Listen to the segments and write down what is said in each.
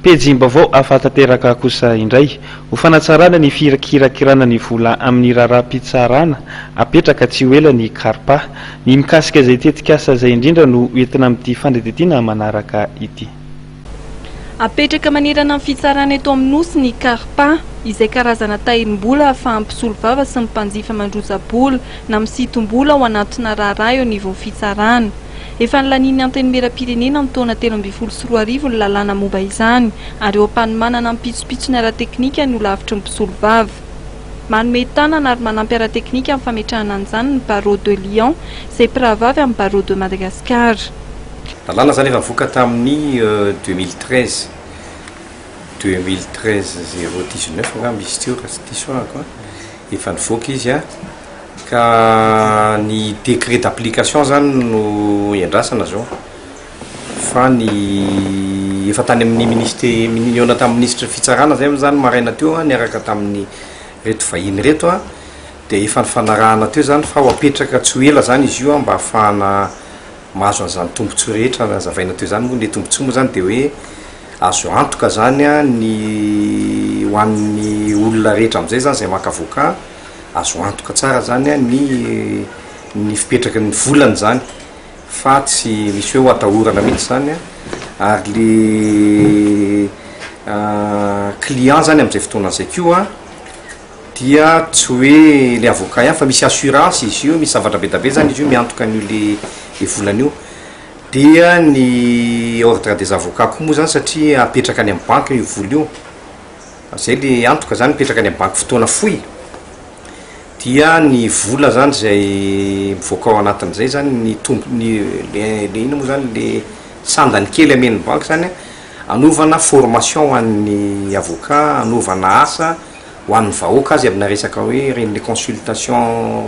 pejim-baovao ahafantateraka kosa indray ho fanatsarana ny fikirakirana ny vola amin'ny raharaham-pitsarana apetraka tsy ho ela ny karpa ny mikasika izay tetikasa izay indrindra no entina amin'ity fandretetiana manaraka ity. Apetraka manerana amin'ny fitsarana eto amin'ny nosy ny karpa izay karazana tahirim-bola ahafahampisolo vava sy ny mpanjifa mandroza-bola na misitom-bola ao anatina raharaha eo anivon'ny fitsarana. Efa nilaniny antenimieram-pirenena amin'ny taona 2024 ny lalàna momba izany ary eo am-panomanana amin'ny pitsopitsony ara-teknika ny olavitry ny mpisolo vava. Manome tanana ary manampy ara-teknika amin'ny fametrahana an'izany ny barreau de Lyon izay mpiravavy amin'ny barreau de Madagascar. Lalàna zany efa nivoaka tamin'ny 2013 019 nga misy teo raha tsy diso ahako efa nivoaka izy ka ny décret d'application zany no iandrasana zao fa ny efa tany amin'ny niona tamin'ny ministre fitsarana zay zany maraina teo niaraka tamin'ny reto vahiny reto dia efa nifanarahana teo zany fa ho apetraka tsy ho ela zany izy io mba ahafahana mahazo an'izany tombontsoa rehetra zavaina teo zany moa le tombontsoa moa zany dia hoe azo antoka zany ny ho an'ny olona rehetra amin'izay zany zay maka avocat azo antoka tsara zany ny fipetraka ny volany zany fa tsy misy hoe ho atahorana mihitsy zany ary le client zany amin'izay fotoana izay koa dia tsy hoe le avocat ihany fa misy assurance izy io, misy zavatra be da be zany izy io miantoka an'io le volany io dia ny ordre des avocats koa moa zany satria apetraka any amin'ny banque io vola io zay le antoka zany mipetraka any amin'ny banque fotoana fohy dia ny vola zany zay mivoaka ao anatin'izay zany ny tompony le ina moa zany le sandany kely amen'ny banque zany anovana formation ho an'ny avocat, anovana asa ho an'ny vahoaka azy amina resaka hoe reny le consultation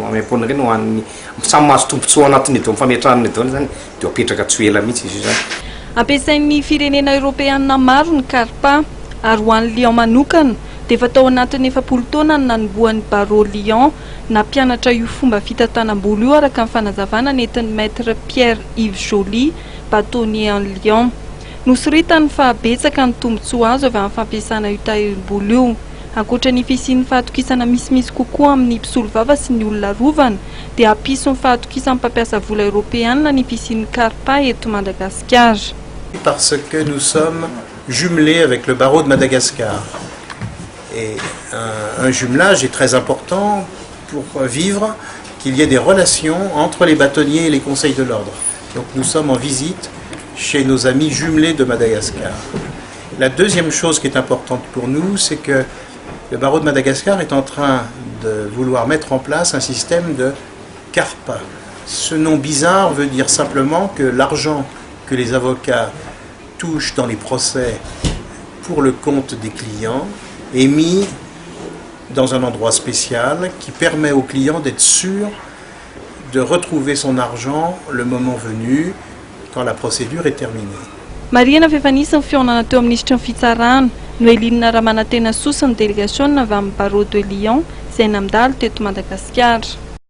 am-pona reny ho an'ny samy mahazo tombontsoa anatin'ny edo mifametrahana edo zany dia apetraka tsy ho ela mihitsy izy io zany. Ampiasain'ny firenena europeana maro ny karpa ary ho an'ny Lyon manokana dia efa tao anatin'ny 7 taona ny nanombohan'ny barreau Lyon na mpianatra io fomba fitantanam-bola io araka ny fanazavana nentin'ny maître Pierre-Yves Joly, bâtonnier en Lyon. Nosoritany fa betsaka ny tombontsoa azo avy amin'ny fampiasana io tahirim-bola io. Ankoatra ny fisian'ny fahatokisana misimisy kokoa amin'ny mpisolo vava sy ny olona rovana dia hampiso ny fahatokisan'ny mpampiasa vola européenne ny fisian'ny karpa eto Madagascar. Parce que nous sommes jumelés avec le barreau de Madagascar. Et un jumelage est très important pour vivre qu'il y ait des relations entre les bâtonniers et les conseils de l'ordre. Donc nous sommes en visite chez nos amis jumelés de Madagascar. La deuxième chose qui est importante pour nous, c'est que le barreau de Madagascar est en train de vouloir mettre en place un système de carpa. Ce nom bizarre veut dire simplement que l'argent que les avocats touchent dans les procès pour le compte des clients est mis dans un endroit spécial qui permet aux clients d'être sûr de retrouver son argent le moment venu quand la procédure est terminée. Mariana fefanisany fionana teo amin'ny ministre ny fitsarana no Elinina Ramanatena Sosa ny délégation avy amin'ny barreau de Lyon izay namdalo teto Madagasikara.